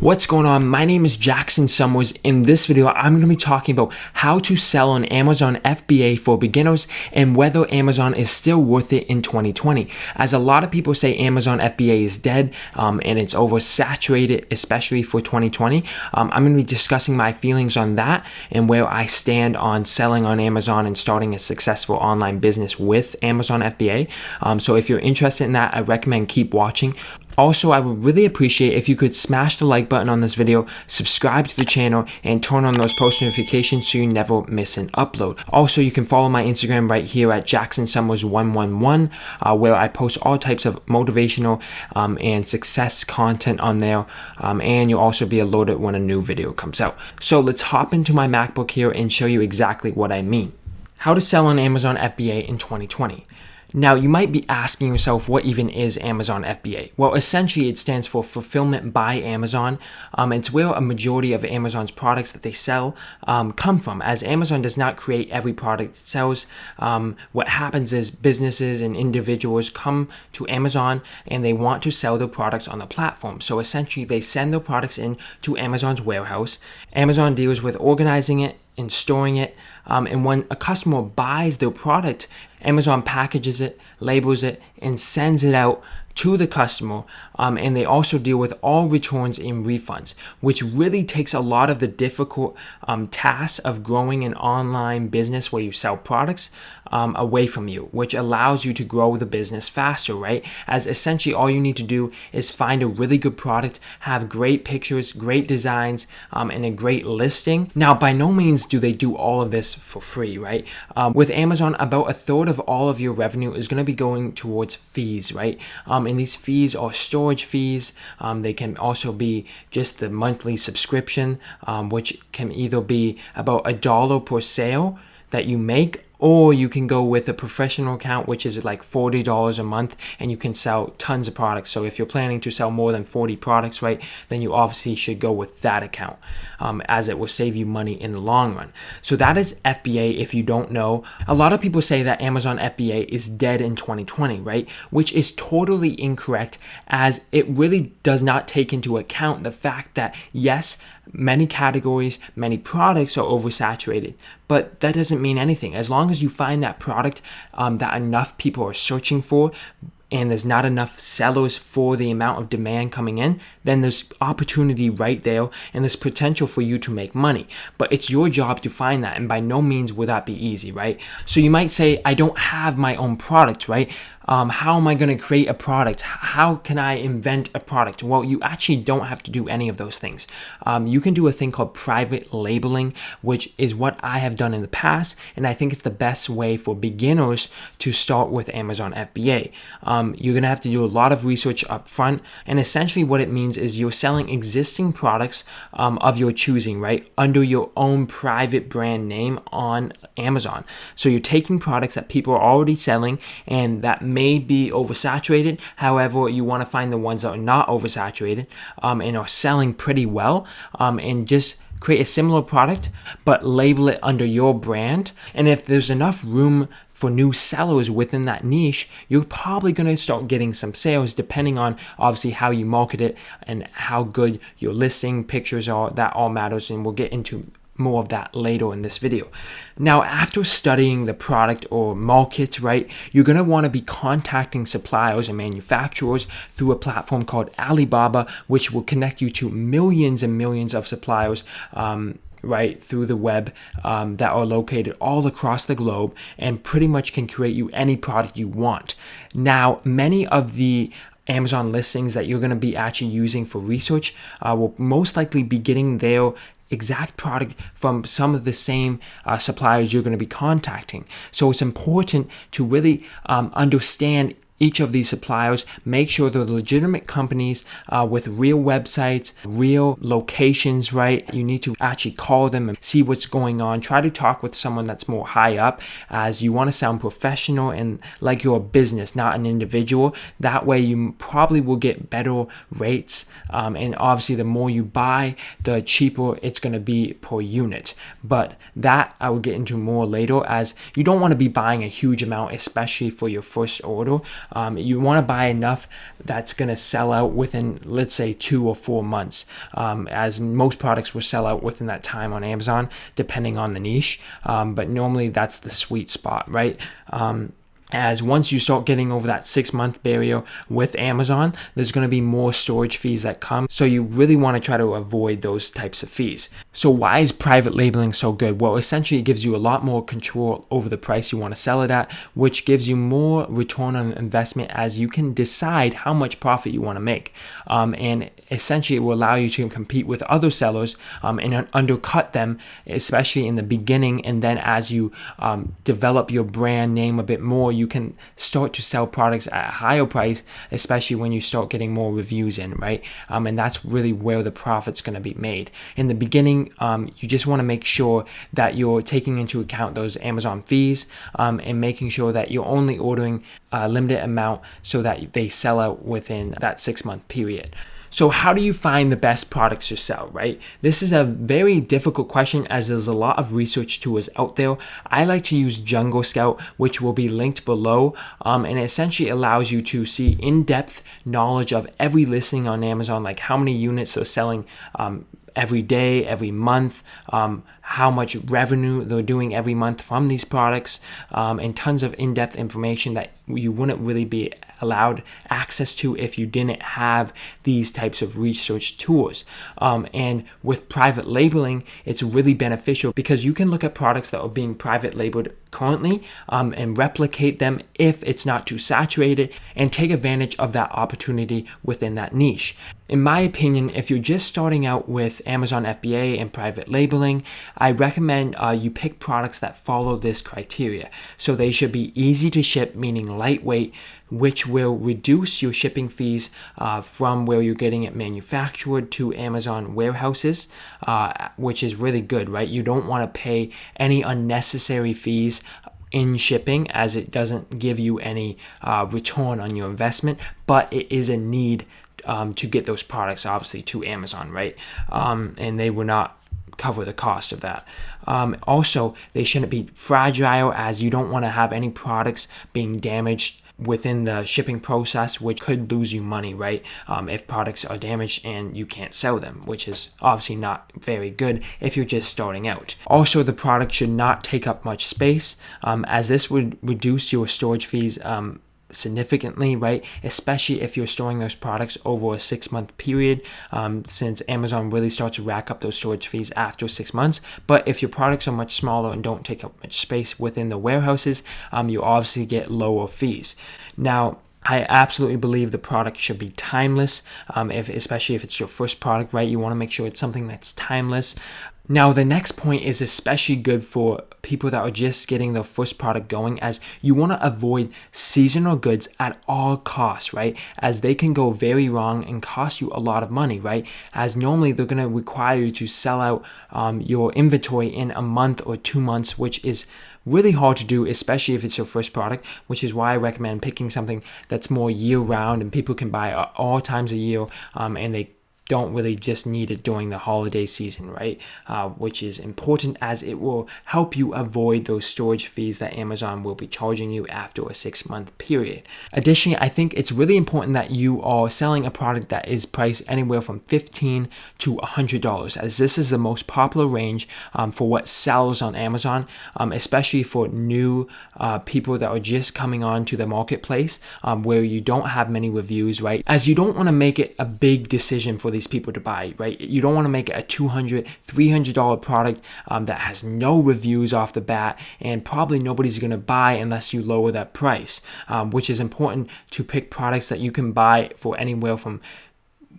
What's going on? My name is Jackson Summers. In this video, I'm going to be talking about how to sell on Amazon FBA for beginners and whether Amazon is still worth it in 2020. As a lot of people say Amazon FBA is dead and it's oversaturated, especially for 2020. I'm going to be discussing my feelings on that and where I stand on selling on Amazon and starting a successful online business with Amazon FBA. So if you're interested in that, I recommend keep watching. Also, I would really appreciate if you could smash the like button on this video, subscribe to the channel, and turn on those post notifications so you never miss an upload. Also, you can follow my Instagram right here at JacksonSummers111, where I post all types of motivational and success content on there, and you'll also be alerted when a new video comes out. So let's hop into my MacBook here and show you exactly what I mean. How to sell on Amazon FBA in 2020. Now, you might be asking yourself, what even is Amazon FBA? Well, essentially, it stands for Fulfillment by Amazon. It's where a majority of Amazon's products that they sell come from. As Amazon does not create every product it sells, what happens is businesses and individuals come to Amazon and they want to sell their products on the platform. So essentially, they send their products in to Amazon's warehouse. Amazon deals with organizing it and storing it. And when a customer buys their product, Amazon packages it, labels it, and sends it out to the customer, and they also deal with all returns and refunds, which really takes a lot of the difficult tasks of growing an online business where you sell products away from you, which allows you to grow the business faster, right? As essentially all you need to do is find a really good product, have great pictures, great designs, and a great listing. Now, by no means do they do all of this for free, right? With Amazon, about a third of all of your revenue is going to be going towards fees, right? And these fees are storage fees. They can also be just the monthly subscription, which can either be about $1 per sale that you make, or you can go with a professional account, which is like $40 a month, and you can sell tons of products. So if you're planning to sell more than 40 products, right, then you obviously should go with that account, as it will save you money in the long run. So that is FBA if you don't know. A lot of people say that Amazon FBA is dead in 2020, right, which is totally incorrect, as it really does not take into account the fact that, yes, many categories, many products are oversaturated, but that doesn't mean anything. As long as you find that product that enough people are searching for, and there's not enough sellers for the amount of demand coming in, then there's opportunity right there and there's potential for you to make money. But it's your job to find that, and by no means will that be easy, right? So you might say, I don't have my own product, right? How am I going to create a product? How can I invent a product? Well, you actually don't have to do any of those things. You can do a thing called private labeling, which is what I have done in the past, and I think it's the best way for beginners to start with Amazon FBA. You're going to have to do a lot of research up front, and essentially what it means is you're selling existing products of your choosing, right, under your own private brand name on Amazon. So you're taking products that people are already selling and that may be oversaturated. However, you want to find the ones that are not oversaturated and are selling pretty well, and just create a similar product but label it under your brand. And if there's enough room for new sellers within that niche, you're probably going to start getting some sales, depending on obviously how you market it and how good your listing pictures are. That all matters, and we'll get into more of that later in this video. Now, after studying the product or market, right, you're going to want to be contacting suppliers and manufacturers through a platform called Alibaba, which will connect you to millions and millions of suppliers, right, through the web, that are located all across the globe and pretty much can create you any product you want. Now, many of the Amazon listings that you're going to be actually using for research will most likely be getting their exact product from some of the same suppliers you're going to be contacting. So it's important to really understand each of these suppliers, make sure they're legitimate companies with real websites, real locations, right? You need to actually call them and see what's going on. Try to talk with someone that's more high up, as you want to sound professional and like you're a business, not an individual. That way you probably will get better rates, and obviously the more you buy, the cheaper it's going to be per unit. But that I will get into more later, as you don't want to be buying a huge amount, especially for your first order. You want to buy enough that's going to sell out within, let's say, 2 or 4 months, as most products will sell out within that time on Amazon, depending on the niche. But normally that's the sweet spot, right? As once you start getting over that 6-month barrier with Amazon, there's going to be more storage fees that come. So you really want to try to avoid those types of fees. So why is private labeling so good? Well, essentially it gives you a lot more control over the price you want to sell it at, which gives you more return on investment as you can decide how much profit you want to make. And essentially it will allow you to compete with other sellers and undercut them, especially in the beginning. And then as you develop your brand name a bit more, you can start to sell products at a higher price, especially when you start getting more reviews in, right? And that's really where the profit's going to be made. In the beginning, you just want to make sure that you're taking into account those Amazon fees and making sure that you're only ordering a limited amount so that they sell out within that 6-month period. So how do you find the best products to sell, right? This is a very difficult question as there's a lot of research tools out there. I like to use Jungle Scout, which will be linked below, and it essentially allows you to see in-depth knowledge of every listing on Amazon, like how many units are selling every day, every month, how much revenue they're doing every month from these products, and tons of in-depth information that you wouldn't really be allowed access to if you didn't have these types of research tools. And with private labeling, it's really beneficial because you can look at products that are being private labeled currently and replicate them if it's not too saturated and take advantage of that opportunity within that niche. In my opinion, if you're just starting out with Amazon FBA and private labeling, I recommend you pick products that follow this criteria. So they should be easy to ship, meaning lightweight, which will reduce your shipping fees from where you're getting it manufactured to Amazon warehouses, which is really good, right? You don't want to pay any unnecessary fees in shipping as it doesn't give you any return on your investment, but it is a need to get those products obviously to Amazon, right? And they will not cover the cost of that. Also, they shouldn't be fragile as you don't want to have any products being damaged within the shipping process, which could lose you money, right? If products are damaged and you can't sell them, which is obviously not very good if you're just starting out. Also, the product should not take up much space, as this would reduce your storage fees significantly, right? Especially if you're storing those products over a 6-month period, since Amazon really starts to rack up those storage fees after 6 months. But if your products are much smaller and don't take up much space within the warehouses, you obviously get lower fees. Now, I absolutely believe the product should be timeless, especially if it's your first product, right? You want to make sure it's something that's timeless. Now, the next point is especially good for people that are just getting their first product going, as you want to avoid seasonal goods at all costs, right? As they can go very wrong and cost you a lot of money, right? As normally they're going to require you to sell out your inventory in a month or 2 months, which is really hard to do, especially if it's your first product, which is why I recommend picking something that's more year-round and people can buy all times a year, and they don't really just need it during the holiday season, right? Which is important as it will help you avoid those storage fees that Amazon will be charging you after a 6-month period. Additionally, I think it's really important that you are selling a product that is priced anywhere from $15 to $100, as this is the most popular range for what sells on Amazon, especially for new people that are just coming on to the marketplace, where you don't have many reviews, right? As you don't want to make it a big decision for these people to buy, right? You don't want to make it a $200, $300 product that has no reviews off the bat, and probably nobody's going to buy unless you lower that price, which is important to pick products that you can buy for anywhere from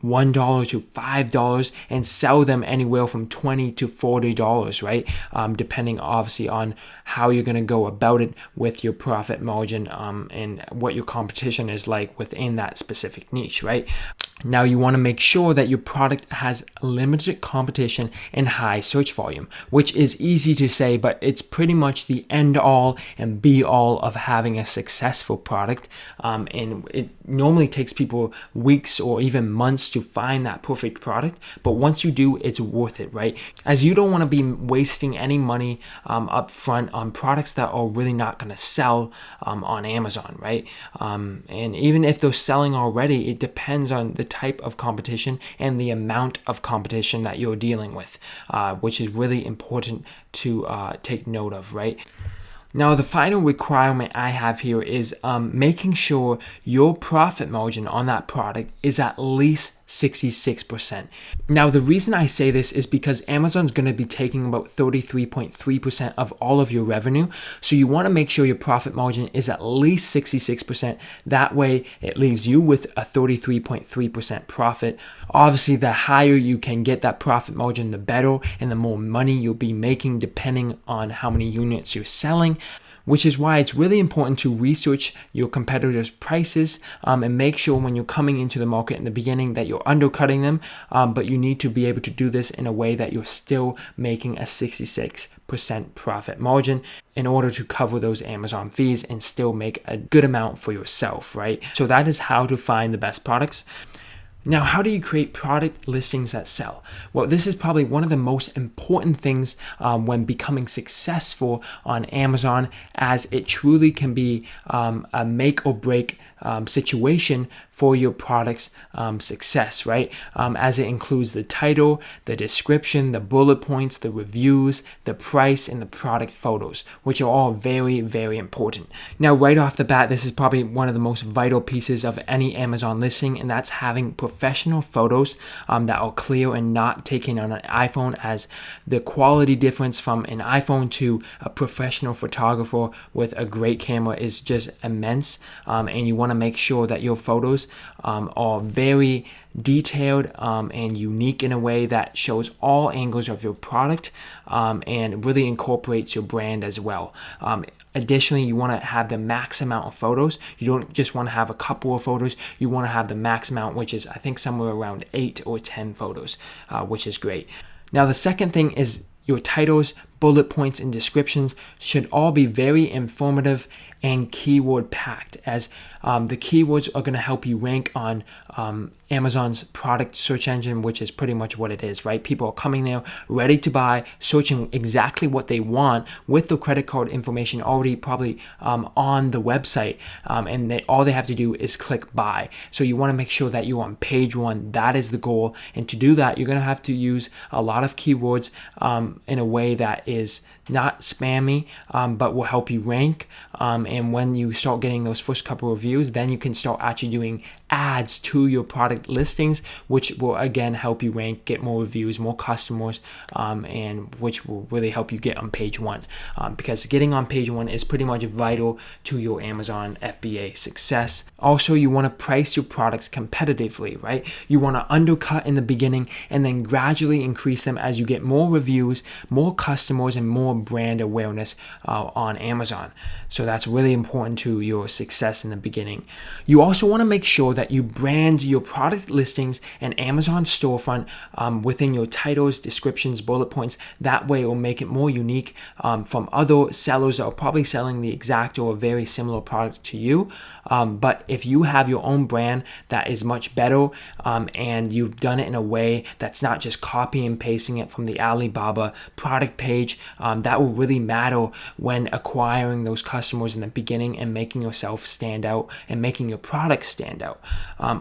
$1 to $5 and sell them anywhere from $20 to $40, right? Depending obviously on how you're going to go about it with your profit margin and what your competition is like within that specific niche, right? Now you want to make sure that your product has limited competition and high search volume, which is easy to say, but it's pretty much the end all and be all of having a successful product. And it normally takes people weeks or even months to find that perfect product. But once you do, it's worth it, right? As you don't want to be wasting any money up front on products that are really not going to sell on Amazon, right? And even if they're selling already, it depends on the type of competition and the amount of competition that you're dealing with, which is really important to take note of, right? Now, the final requirement I have here is making sure your profit margin on that product is at least 66%. Now, the reason I say this is because Amazon's going to be taking about 33.3% of all of your revenue. So you want to make sure your profit margin is at least 66%. That way, it leaves you with a 33.3% profit. Obviously, the higher you can get that profit margin, the better, and the more money you'll be making depending on how many units you're selling. Which is why it's really important to research your competitors' prices and make sure when you're coming into the market in the beginning that you're undercutting them, but you need to be able to do this in a way that you're still making a 66% profit margin in order to cover those Amazon fees and still make a good amount for yourself, right? So that is how to find the best products. Now, how do you create product listings that sell? Well, this is probably one of the most important things when becoming successful on Amazon, as it truly can be a make or break situation for your product's success, right? As it includes the title, the description, the bullet points, the reviews, the price, and the product photos, which are all very, very important. Now, right off the bat, this is probably one of the most vital pieces of any Amazon listing, and that's having professional photos that are clear and not taken on an iPhone, as the quality difference from an iPhone to a professional photographer with a great camera is just immense, and you want to make sure that your photos are very detailed and unique in a way that shows all angles of your product and really incorporates your brand as well. Additionally, you want to have the max amount of photos. You don't just want to have a couple of photos. You want to have the max amount, which is I think somewhere around 8 or 10 photos, which is great. Now, the second thing is your titles, bullet points, and descriptions should all be very informative and keyword packed, as the keywords are going to help you rank on Amazon's product search engine, which is pretty much what it is, right? People are coming there ready to buy, searching exactly what they want with the credit card information already probably on the website, and all they have to do is click buy. So you want to make sure that you're on page one. That is the goal, and to do that, you're going to have to use a lot of keywords in a way that is not spammy, but will help you rank. And when you start getting those first couple of reviews, then you can start actually doing ads to your product listings, which will again help you rank, get more reviews, more customers, and which will really help you get on page one. Because getting on page one is pretty much vital to your Amazon FBA success. Also, you want to price your products competitively, right? You want to undercut in the beginning and then gradually increase them as you get more reviews, more customers, and more brand awareness on Amazon. So that's really important to your success in the beginning. You also want to make sure that you brand your product listings and Amazon storefront within your titles, descriptions, bullet points. That way it will make it more unique from other sellers that are probably selling the exact or a very similar product to you. But if you have your own brand that is much better and you've done it in a way that's not just copy and pasting it from the Alibaba product page, that will really matter when acquiring those customers in the beginning and making yourself stand out and making your product stand out.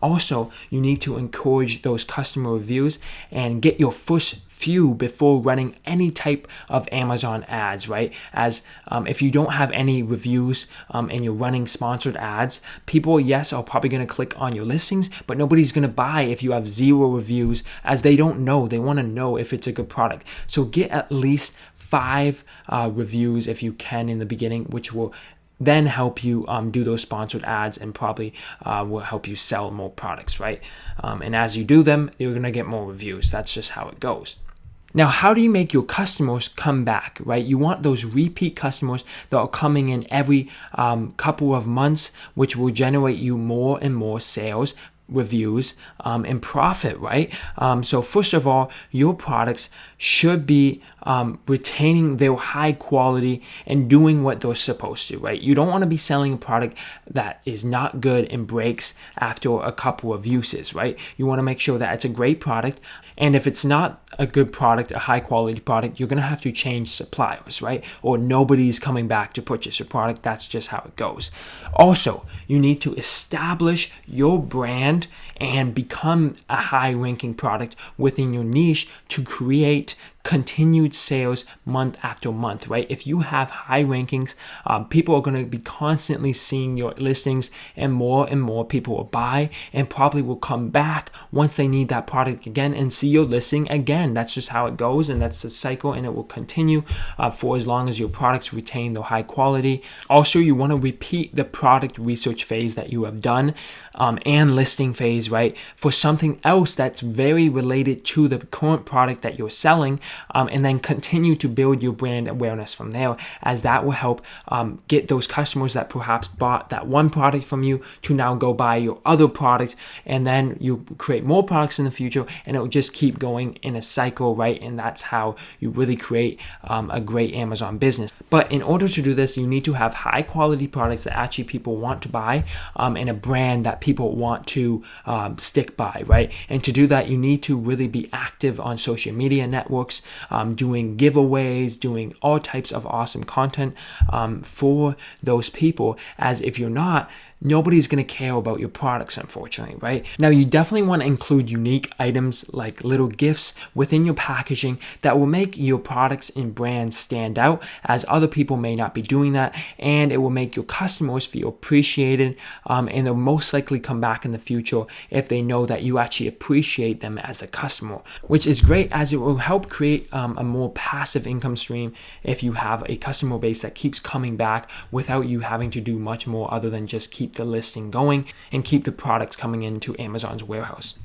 Also, you need to encourage those customer reviews and get your first few before running any type of Amazon ads, right? As if you don't have any reviews and you're running sponsored ads, people, yes, are probably going to click on your listings, but nobody's going to buy if you have 0 reviews, as they don't know. They want to know if it's a good product. So get at least 5 reviews if you can in the beginning, which will then help you do those sponsored ads and probably will help you sell more products, right? And as you do them, you're going to get more reviews. That's just how it goes. Now, how do you make your customers come back, right? You want those repeat customers that are coming in every couple of months, which will generate you more and more sales reviews and profit, right? So first of all, your products should be retaining their high quality and doing what they're supposed to, right? You don't want to be selling a product that is not good and breaks after a couple of uses, right? You want to make sure that it's a great product. And if it's not a good product, a high quality product, you're going to have to change suppliers, right? Or nobody's coming back to purchase your product. That's just how it goes. Also, you need to establish your brand and become a high ranking product within your niche to create continued sales month after month, right? If you have high rankings, people are going to be constantly seeing your listings, and more people will buy and probably will come back once they need that product again and see your listing again. That's just how it goes, and that's the cycle, and it will continue for as long as your products retain their high quality. Also, you want to repeat the product research phase that you have done and listing phase, right, for something else that's very related to the current product that you're selling, and then continue to build your brand awareness from there, as that will help get those customers that perhaps bought that one product from you to now go buy your other products, and then you create more products in the future, and it will just keep going in a cycle, right? And that's how you really create a great Amazon business. But in order to do this, you need to have high quality products that actually people want to buy, and a brand that people want to stick by, right? And to do that, you need to really be active on social media networks, doing giveaways, doing all types of awesome content for those people, as if you're not, nobody's going to care about your products, unfortunately, right? Now, you definitely want to include unique items like little gifts within your packaging that will make your products and brands stand out, as other people may not be doing that, and it will make your customers feel appreciated, and they'll most likely come back in the future if they know that you actually appreciate them as a customer, which is great, as it will help create a more passive income stream if you have a customer base that keeps coming back without you having to do much more other than just keep the listing going and keep the products coming into Amazon's warehouse.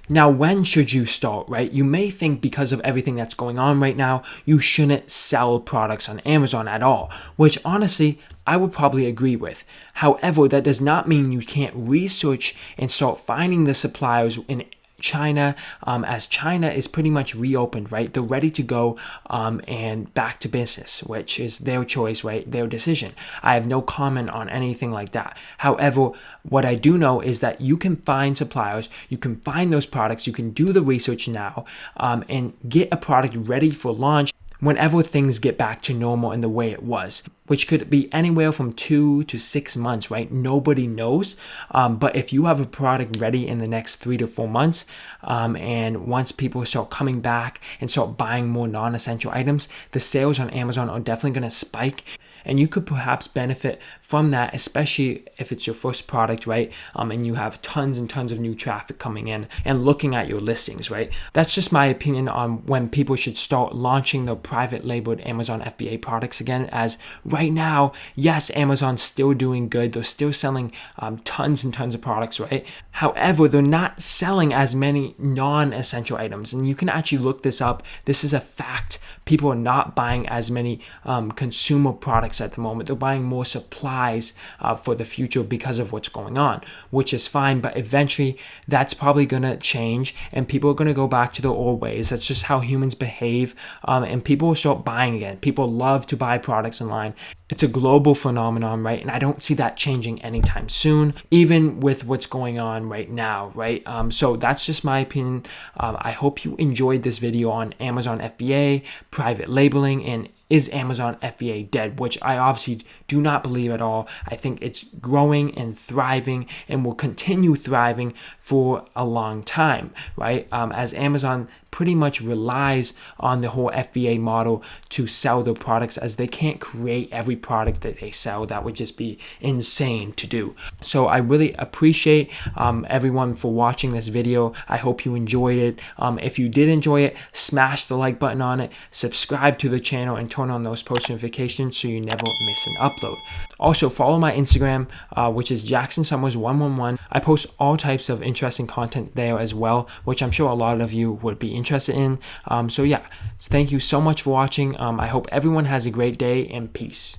Now, when should you start, right? You may think because of everything that's going on right now, you shouldn't sell products on Amazon at all, which honestly, I would probably agree with. However, that does not mean you can't research and start finding the suppliers in China, as China is pretty much reopened, right? They're ready to go and back to business, which is their choice, right? Their decision. I have no comment on anything like that. However, what I do know is that you can find suppliers, you can find those products, you can do the research now, and get a product ready for launch whenever things get back to normal in the way it was, which could be anywhere from 2 to 6 months, right? Nobody knows. But if you have a product ready in the next 3 to 4 months, and once people start coming back and start buying more non-essential items, the sales on Amazon are definitely going to spike. And you could perhaps benefit from that, especially if it's your first product, right? And you have tons and tons of new traffic coming in and looking at your listings, right? That's just my opinion on when people should start launching their private labeled Amazon FBA products again, as right now, yes, Amazon's still doing good. They're still selling tons and tons of products, right? However, they're not selling as many non-essential items. And you can actually look this up. This is a fact. People are not buying as many consumer products at the moment. They're buying more supplies for the future because of what's going on, which is fine. But eventually, that's probably going to change, and people are going to go back to their old ways. That's just how humans behave, and people will start buying again. People love to buy products online. It's a global phenomenon, right? And I don't see that changing anytime soon, even with what's going on right now, right? So that's just my opinion. I hope you enjoyed this video on Amazon FBA, private labeling, and is Amazon FBA dead? Which I obviously do not believe at all. I think it's growing and thriving and will continue thriving for a long time, right? As Amazon pretty much relies on the whole FBA model to sell their products, as they can't create every product that they sell. That would just be insane to do. So I really appreciate everyone for watching this video. I hope you enjoyed it. If you did enjoy it, smash the like button on it, subscribe to the channel, and turn on those post notifications so you never miss an upload. Also, follow my Instagram, which is JacksonSummers111. I post all types of interesting content there as well, which I'm sure a lot of you would be interested in. So yeah, thank you so much for watching. I hope everyone has a great day, and peace.